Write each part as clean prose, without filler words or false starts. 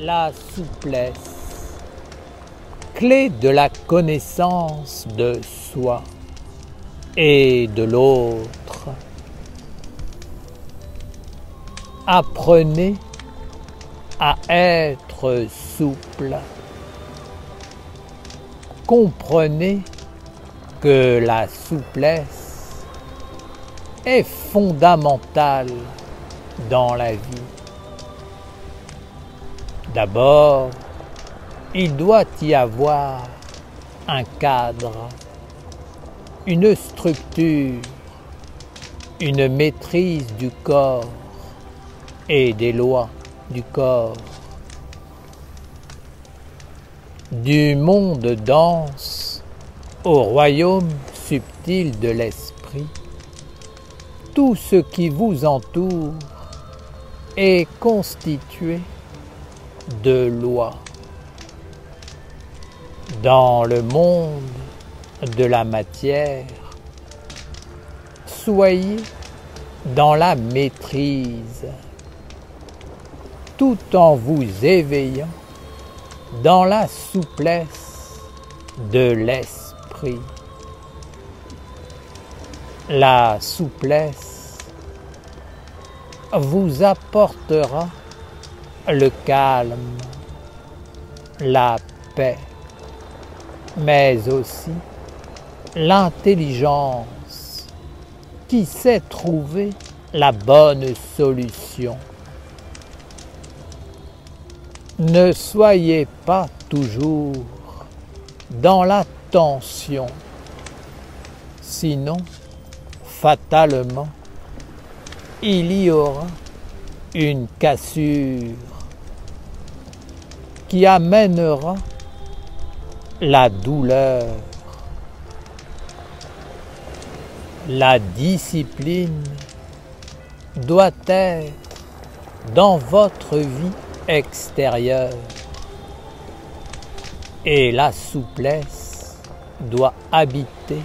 La souplesse, clé de la connaissance de soi et de l'autre. Apprenez à être souple. Comprenez que la souplesse est fondamentale dans la vie. D'abord, il doit y avoir un cadre, une structure, une maîtrise du corps et des lois du corps. Du monde dense au royaume subtil de l'esprit, tout ce qui vous entoure est constitué de lois. Dans le monde de la matière, soyez dans la maîtrise, tout en vous éveillant dans la souplesse de l'esprit. La souplesse vous apportera le calme, la paix, mais aussi l'intelligence qui sait trouver la bonne solution. Ne soyez pas toujours dans la tension, sinon, fatalement, il y aura une cassure qui amènera la douleur. La discipline doit être dans votre vie extérieure et la souplesse doit habiter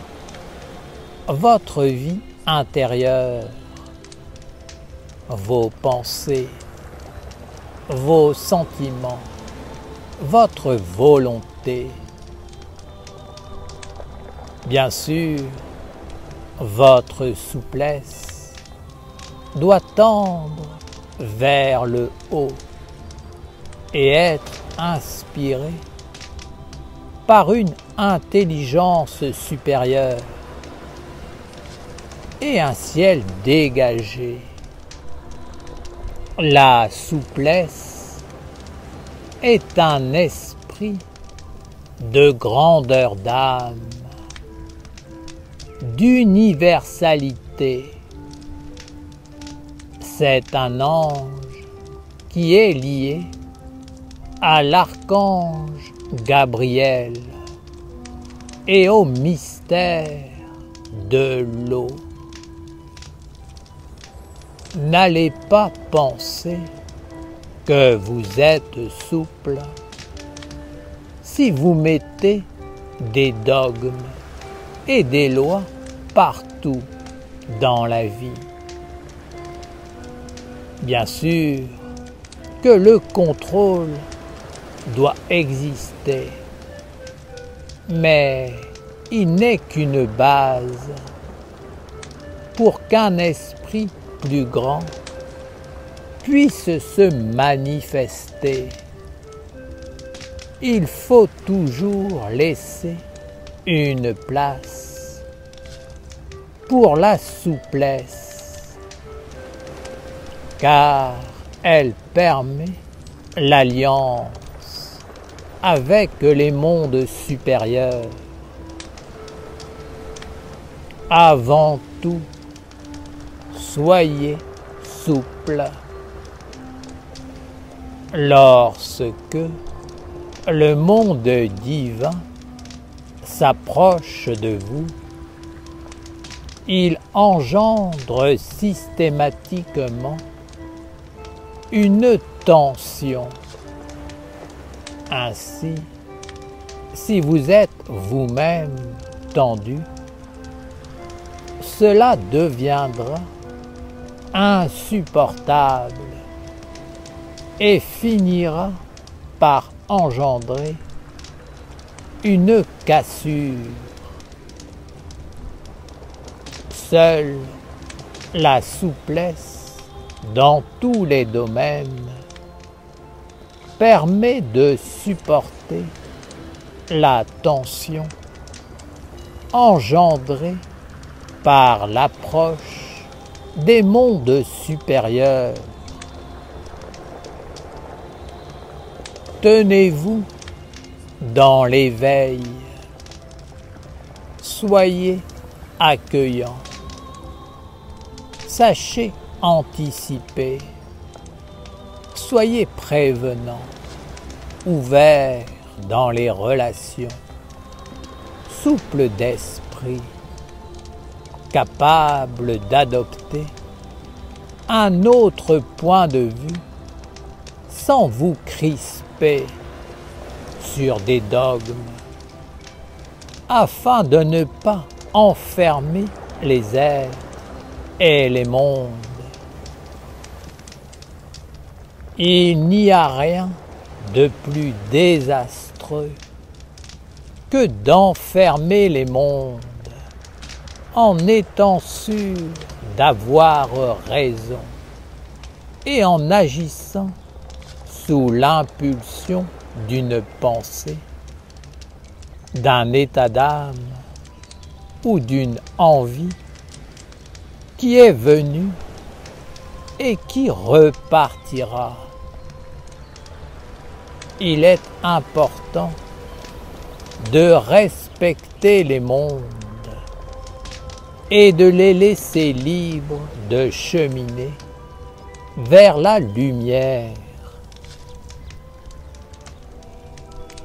votre vie intérieure, vos pensées, vos sentiments, votre volonté. Bien sûr, votre souplesse doit tendre vers le haut et être inspirée par une intelligence supérieure et un ciel dégagé. La souplesse est un esprit de grandeur d'âme, d'universalité. C'est un ange qui est lié à l'archange Gabriel et au mystère de l'eau. N'allez pas penser que vous êtes souple si vous mettez des dogmes et des lois partout dans la vie. Bien sûr que le contrôle doit exister, mais il n'est qu'une base pour qu'un esprit plus grand puisse se manifester. Il faut toujours laisser une place pour la souplesse, car elle permet l'alliance avec les mondes supérieurs. Avant tout, soyez souple. Lorsque le monde divin s'approche de vous, il engendre systématiquement une tension. Ainsi, si vous êtes vous-même tendu, cela deviendra insupportable et finira par engendrer une cassure. Seule la souplesse dans tous les domaines permet de supporter la tension engendrée par l'approche des mondes supérieurs. Tenez-vous dans l'éveil, soyez accueillant, sachez anticiper, soyez prévenant, ouvert dans les relations, souple d'esprit, capable d'adopter un autre point de vue sans vous crisper sur des dogmes, afin de ne pas enfermer les êtres et les mondes. Il n'y a rien de plus désastreux que d'enfermer les mondes en étant sûr d'avoir raison et en agissant sous l'impulsion d'une pensée, d'un état d'âme ou d'une envie qui est venue et qui repartira. Il est important de respecter les mondes et de les laisser libres de cheminer vers la lumière.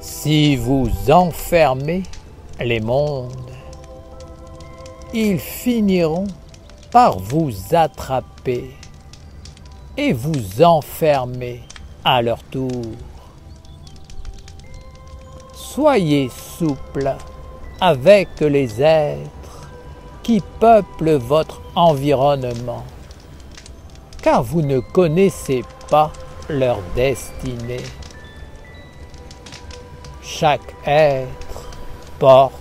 Si vous enfermez les mondes, ils finiront par vous attraper et vous enfermer à leur tour. Soyez souple avec les êtres qui peuplent votre environnement, car vous ne connaissez pas leur destinée. Chaque être porte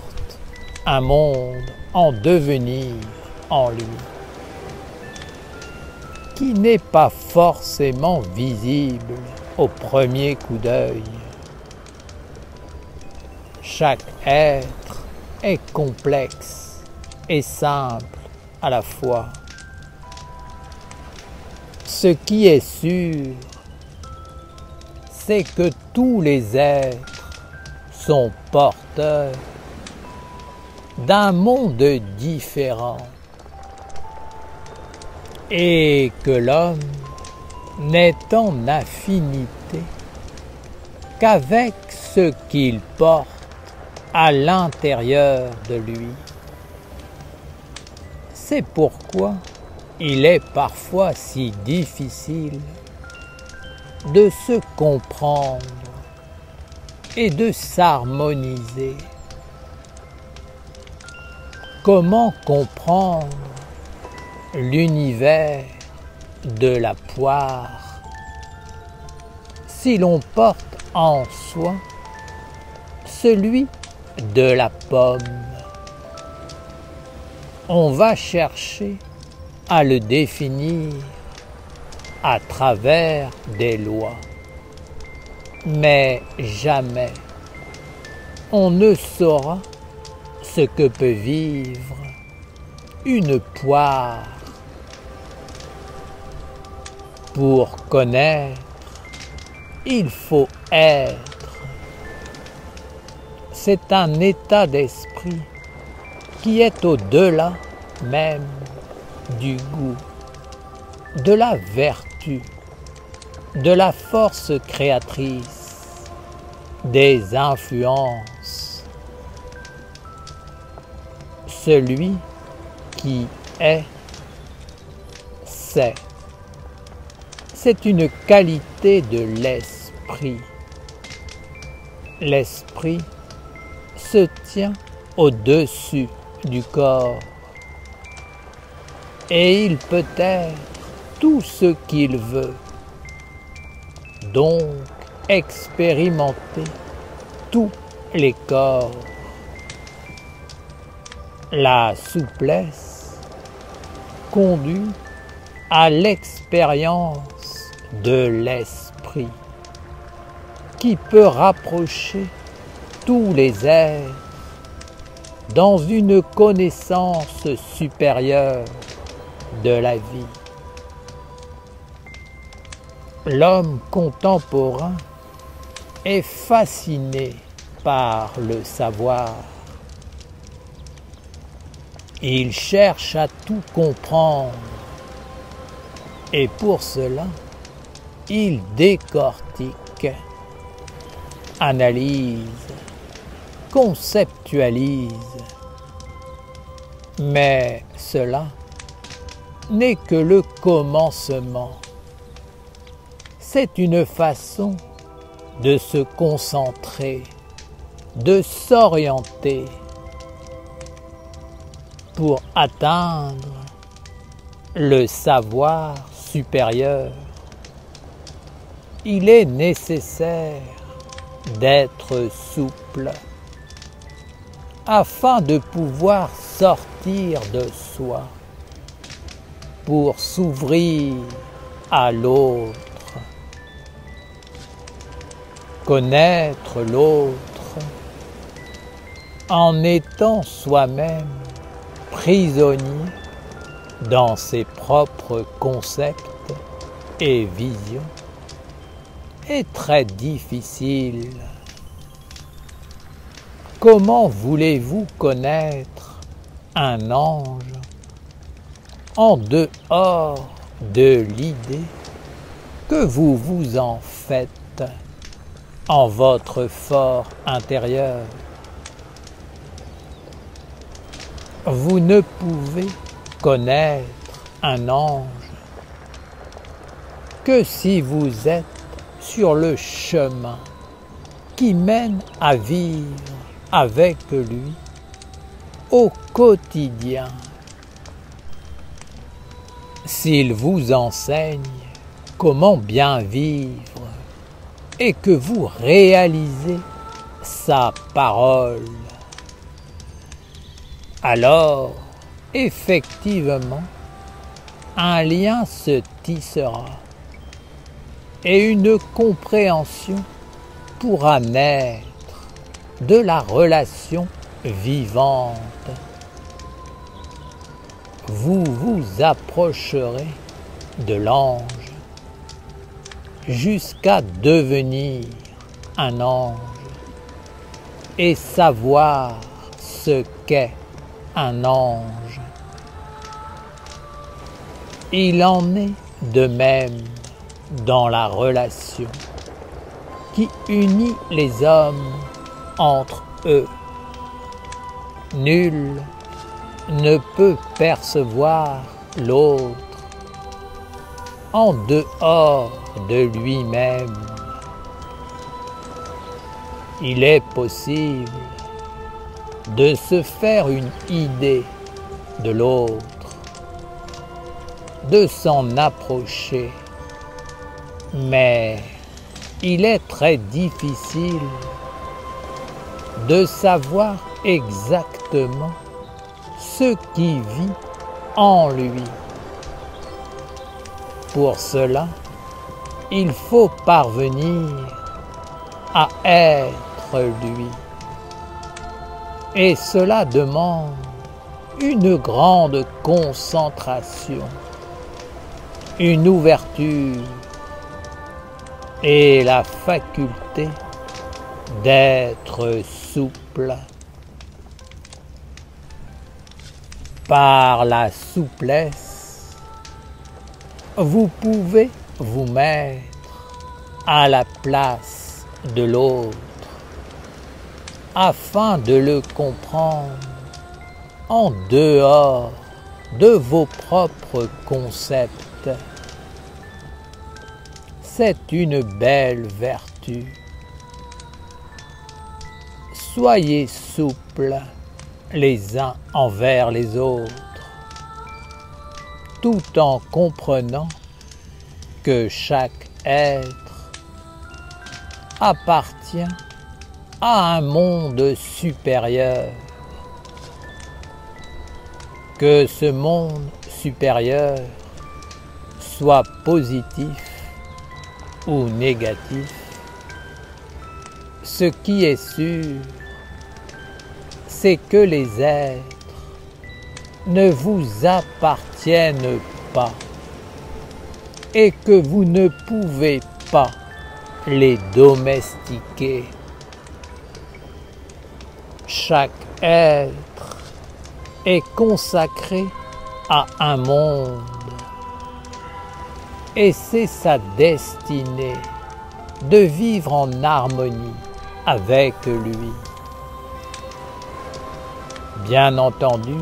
un monde en devenir en lui, qui n'est pas forcément visible au premier coup d'œil. Chaque être est complexe et simple à la fois. Ce qui est sûr, c'est que tous les êtres sont porteurs d'un monde différent et que l'homme n'est en affinité qu'avec ce qu'il porte à l'intérieur de lui. C'est pourquoi il est parfois si difficile de se comprendre et de s'harmoniser. Comment comprendre l'univers de la poire si l'on porte en soi celui de la pomme? On va chercher à le définir à travers des lois, mais jamais on ne saura ce que peut vivre une poire. Pour connaître, il faut être. C'est un état d'esprit qui est au-delà même du goût, de la vertu, de la force créatrice, des influences. Celui qui est, c'est. C'est une qualité de l'esprit. L'esprit se tient au-dessus du corps et il peut être tout ce qu'il veut. Donc, expérimenter tous les corps. La souplesse conduit à l'expérience de l'esprit qui peut rapprocher tous les êtres dans une connaissance supérieure de la vie. L'homme contemporain est fasciné par le savoir. Il cherche à tout comprendre et pour cela, il décortique, analyse, conceptualise. Mais cela n'est que le commencement. C'est une façon de se concentrer, de s'orienter pour atteindre le savoir supérieur. Il est nécessaire d'être souple afin de pouvoir sortir de soi pour s'ouvrir à l'autre. Connaître l'autre en étant soi-même prisonnier dans ses propres concepts et visions est très difficile. Comment voulez-vous connaître un ange en dehors de l'idée que vous vous en faites en votre fort intérieur? Vous ne pouvez connaître un ange que si vous êtes sur le chemin qui mène à vivre avec lui au quotidien. S'il vous enseigne comment bien vivre et que vous réalisez sa parole, alors effectivement un lien se tissera et une compréhension pourra naître de la relation vivante. Vous vous approcherez de l'ange jusqu'à devenir un ange et savoir ce qu'est un ange. Il en est de même dans la relation qui unit les hommes entre eux. Nul ne peut percevoir l'autre en dehors de lui-même. Il est possible de se faire une idée de l'autre, de s'en approcher, mais il est très difficile de savoir exactement ce qui vit en lui. Pour cela, il faut parvenir à être lui. Et cela demande une grande concentration, une ouverture et la faculté d'être souple. Par la souplesse, vous pouvez vous mettre à la place de l'autre afin de le comprendre en dehors de vos propres concepts. C'est une belle vertu. Soyez souples les uns envers les autres, tout en comprenant que chaque être appartient à un monde supérieur. Que ce monde supérieur soit positif ou négatif, ce qui est sûr, c'est que les êtres ne vous appartiennent pas et que vous ne pouvez pas les domestiquer. Chaque être est consacré à un monde et c'est sa destinée de vivre en harmonie avec lui. Bien entendu,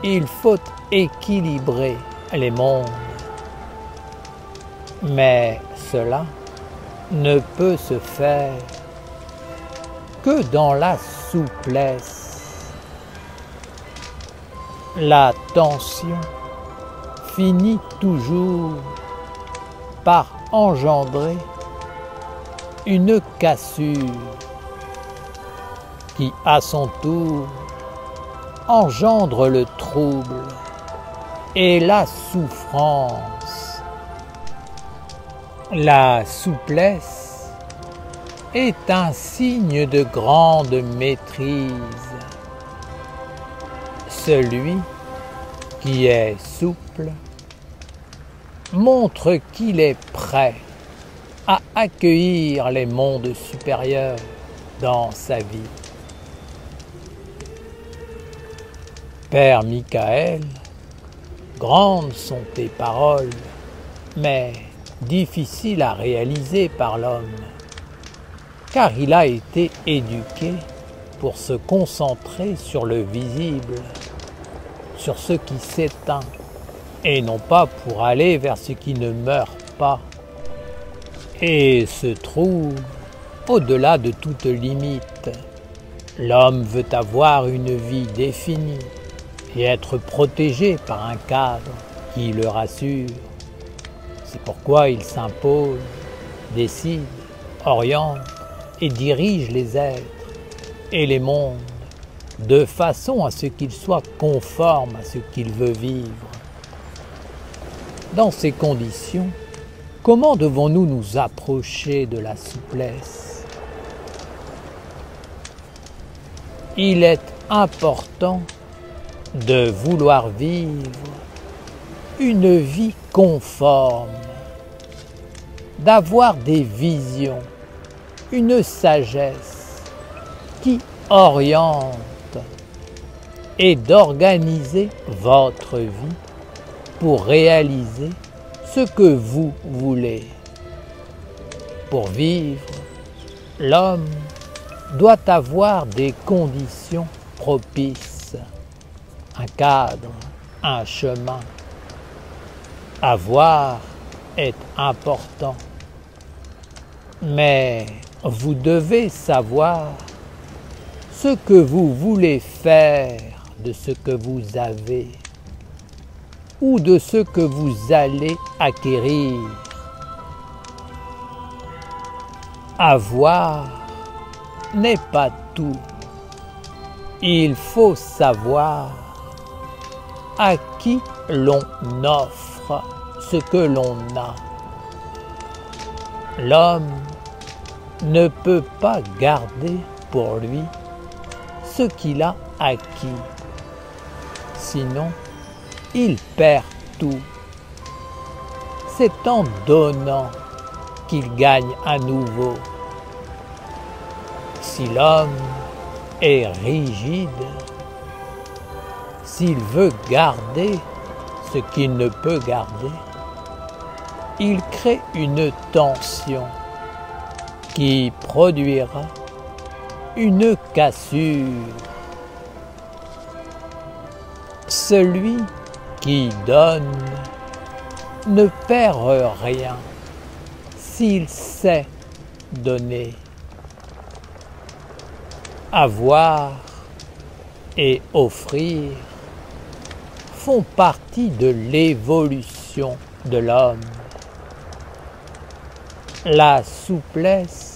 il faut équilibrer les mondes, mais cela ne peut se faire que dans la souplesse. La tension finit toujours par engendrer une cassure qui, à son tour, engendre le trouble et la souffrance. La souplesse est un signe de grande maîtrise. Celui qui est souple montre qu'il est prêt à accueillir les mondes supérieurs dans sa vie. Père Michael, grandes sont tes paroles, mais difficiles à réaliser par l'homme, car il a été éduqué pour se concentrer sur le visible, sur ce qui s'éteint, et non pas pour aller vers ce qui ne meurt pas, et se trouve au-delà de toute limite. L'homme veut avoir une vie définie et être protégé par un cadre qui le rassure. C'est pourquoi il s'impose, décide, oriente et dirige les êtres et les mondes de façon à ce qu'ils soient conformes à ce qu'il veut vivre. Dans ces conditions, comment devons-nous nous approcher de la souplesse? Il est important de vouloir vivre une vie conforme, d'avoir des visions, une sagesse qui oriente et d'organiser votre vie pour réaliser ce que vous voulez. Pour vivre, l'homme doit avoir des conditions propices, un cadre, un chemin. Avoir est important, mais vous devez savoir ce que vous voulez faire de ce que vous avez ou de ce que vous allez acquérir. Avoir n'est pas tout. Il faut savoir à qui l'on offre ce que l'on a. L'homme ne peut pas garder pour lui ce qu'il a acquis. Sinon, il perd tout. C'est en donnant qu'il gagne à nouveau. Si l'homme est rigide, s'il veut garder ce qu'il ne peut garder, il crée une tension qui produira une cassure. Celui qui donne ne perd rien s'il sait donner. Avoir et offrir font partie de l'évolution de l'homme. La souplesse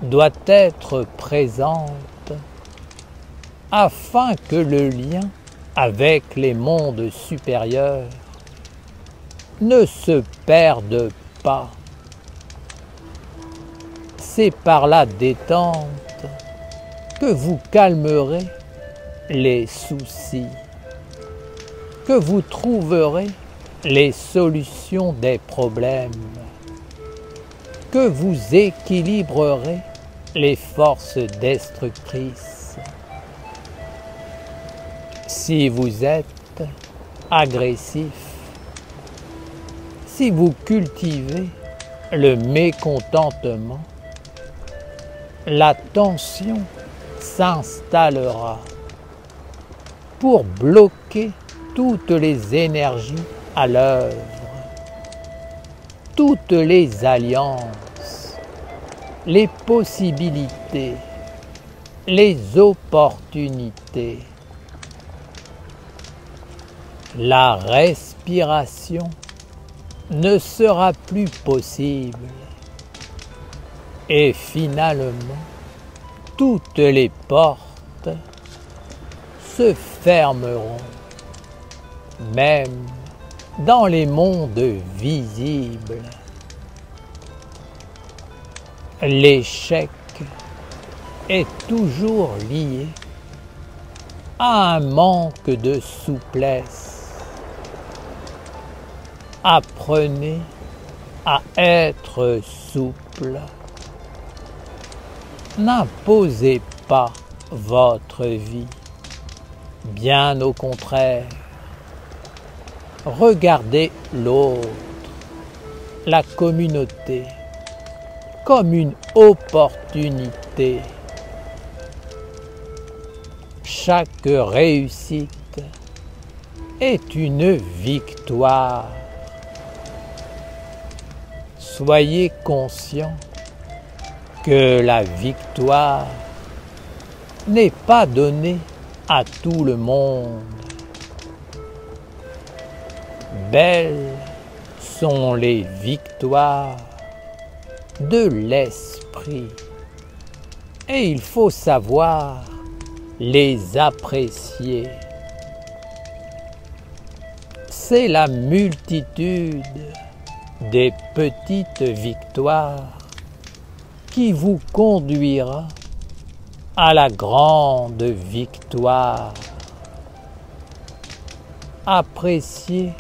doit être présente afin que le lien avec les mondes supérieurs ne se perde pas. C'est par la détente que vous calmerez les soucis, que vous trouverez les solutions des problèmes, que vous équilibrerez les forces destructrices. Si vous êtes agressif, si vous cultivez le mécontentement, la tension s'installera pour bloquer toutes les énergies à l'œuvre, toutes les alliances, les possibilités, les opportunités. La respiration ne sera plus possible et finalement toutes les portes se fermeront, même dans les mondes visibles. L'échec est toujours lié à un manque de souplesse. Apprenez à être souple. N'imposez pas votre vie. Bien au contraire, regardez l'autre, la communauté, comme une opportunité. Chaque réussite est une victoire. Soyez conscient que la victoire n'est pas donnée à tout le monde. Belles sont les victoires de l'esprit et il faut savoir les apprécier. C'est la multitude des petites victoires qui vous conduira à la grande victoire. Appréciez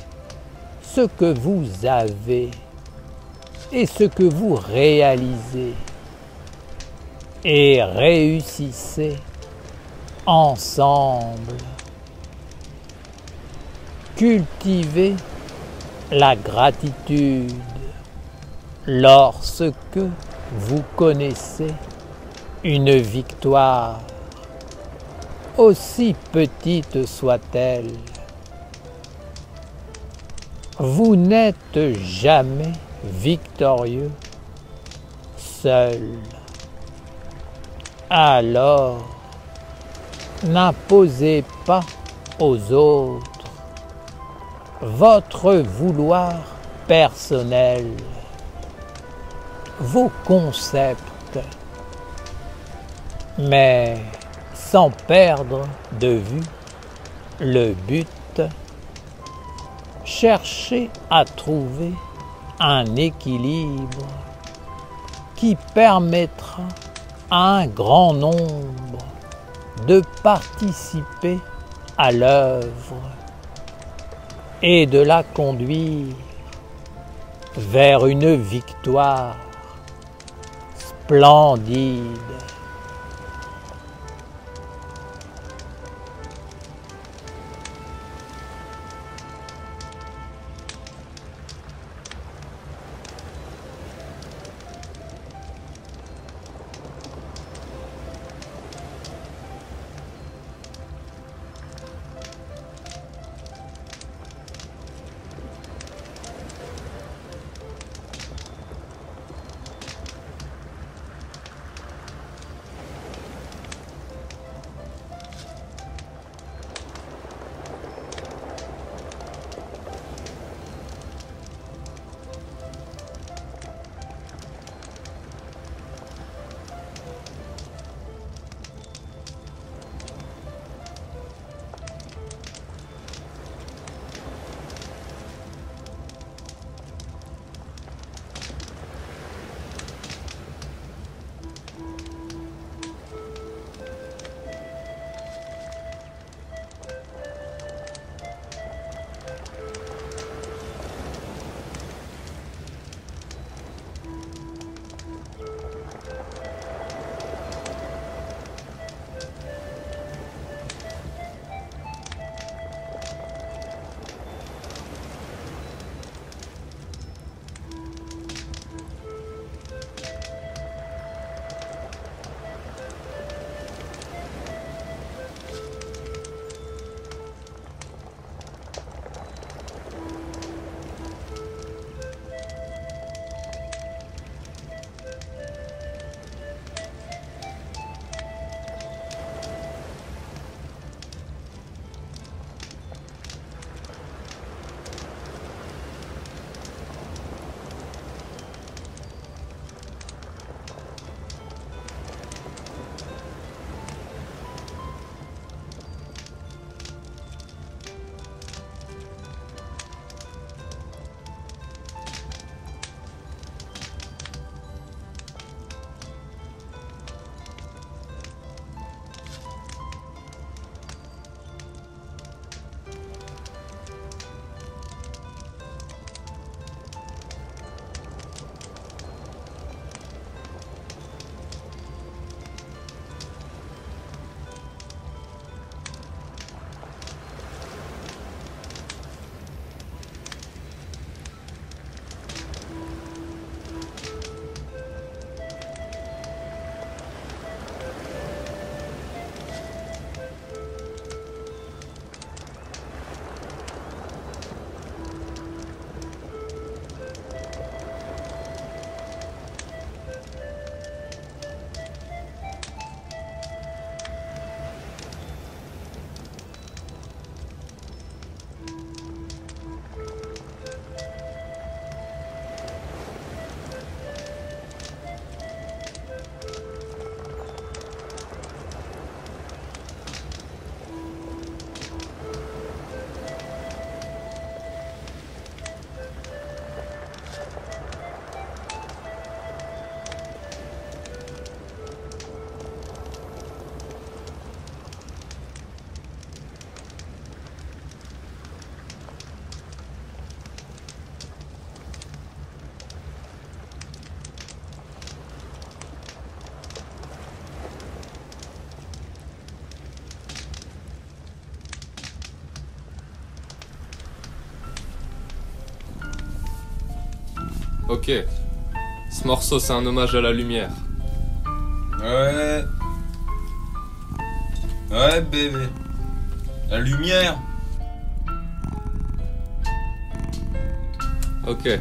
ce que vous avez et ce que vous réalisez et réussissez ensemble. Cultivez la gratitude lorsque vous connaissez une victoire, aussi petite soit-elle. Vous n'êtes jamais victorieux seul. Alors, n'imposez pas aux autres votre vouloir personnel, vos concepts, mais sans perdre de vue le but. Cherchez à trouver un équilibre qui permettra à un grand nombre de participer à l'œuvre et de la conduire vers une victoire splendide. Ok. Ce morceau, c'est un hommage à la lumière. Ouais. Ouais, bébé. La lumière. Ok.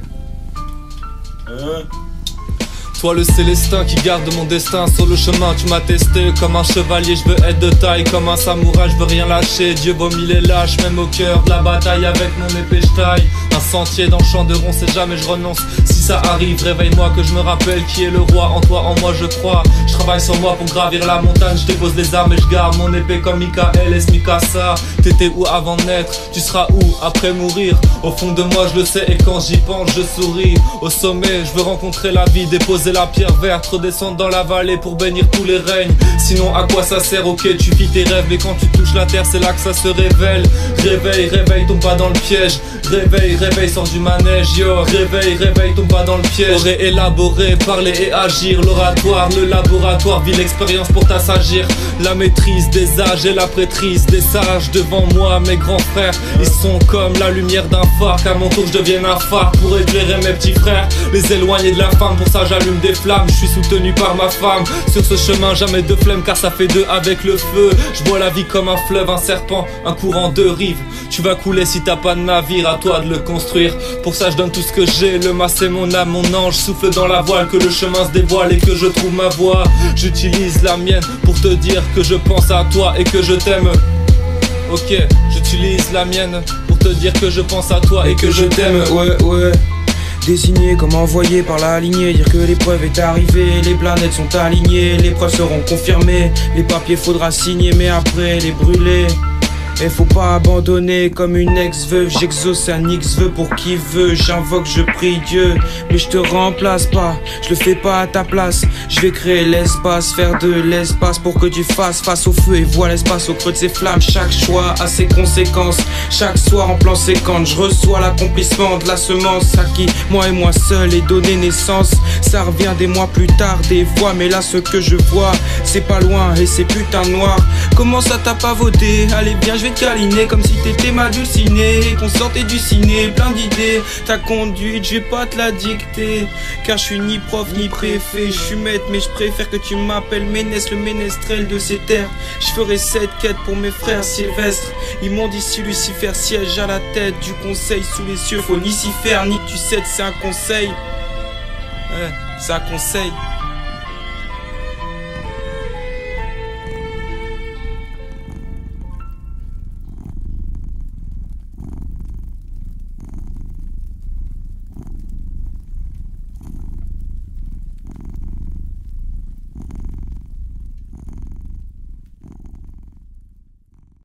Toi le célestin qui garde mon destin sur le chemin, tu m'as testé comme un chevalier, je veux être de taille comme un samouraï, je veux rien lâcher. Dieu vomit les lâches, même au cœur de la bataille, avec mon épée je taille un sentier dans le champ de ronces et jamais je renonce. Si ça arrive, réveille-moi que je me rappelle qui est le roi. En toi, en moi je crois. Je travaille sur moi pour gravir la montagne, je dépose les armes et je garde mon épée comme Michael et Mikasa. T'étais où avant de naître? Tu seras où après mourir? Au fond de moi je le sais et quand j'y pense je souris. Au sommet je veux rencontrer la vie, déposer la pierre verte, redescendre dans la vallée pour bénir tous les règnes. Sinon à quoi ça sert? Ok tu vis tes rêves mais quand tu touches la terre c'est là que ça se révèle. Réveille, réveille, tombe pas dans le piège. Réveille, réveille, sors du manège, yo. Réveille, réveille, tombe pas dans le piège. Aurait élaboré, parler et agir. L'oratoire, le laboratoire, vit l'expérience pour t'assagir. La maîtrise des âges et la prêtrise des sages. Devant moi mes grands frères, ils sont comme la lumière d'un phare. Qu'à mon tour je devienne un phare pour éclairer mes petits frères, les éloigner de la femme. Pour ça j'allume des flammes, je suis soutenu par ma femme. Sur ce chemin jamais de flemme car ça fait deux avec le feu. Je vois la vie comme un fleuve, un serpent, un courant de rives. Tu vas couler si t'as pas de navire, à toi de le construire. Pour ça je donne tout ce que j'ai, le mât c'est mon âme, mon ange. Souffle dans la voile, que le chemin se dévoile et que je trouve ma voie. J'utilise la mienne pour te dire que je pense à toi et que je t'aime. Ok, j'utilise la mienne pour te dire que je pense à toi et que je t'aime. Ouais. Désigné comme envoyé par la lignée, dire que l'épreuve est arrivée, les planètes sont alignées, les preuves seront confirmées, les papiers faudra signer mais après les brûler. Et faut pas abandonner comme une ex-veuve. J'exauce un X-vœu pour qui veut. J'invoque, je prie Dieu, mais je te remplace pas. Je le fais pas à ta place. Je vais créer l'espace, faire de l'espace pour que tu fasses face au feu et vois l'espace au creux de ses flammes. Chaque choix a ses conséquences. Chaque soir en plan séquence, je reçois l'accomplissement de la semence à qui moi et moi seul ai donné naissance. Ça revient des mois plus tard, des fois, mais là ce que je vois, c'est pas loin et c'est putain noir. Comment ça t'a pas voté? Allez bien, je vais te câliner comme si t'étais ma dulcinée et qu'on sortait du ciné, plein d'idées. Ta conduite, je vais pas te la dicter, car je suis ni prof ni préfet. Je suis maître mais je préfère que tu m'appelles Ménès, le ménestrel de ces terres. Je ferai cette quête pour mes frères Sylvestre. Ils m'ont dit si Lucifer siège à la tête du conseil sous les cieux, faut ni s'y faire ni que tu cèdes, c'est un conseil. Ouais, c'est un conseil.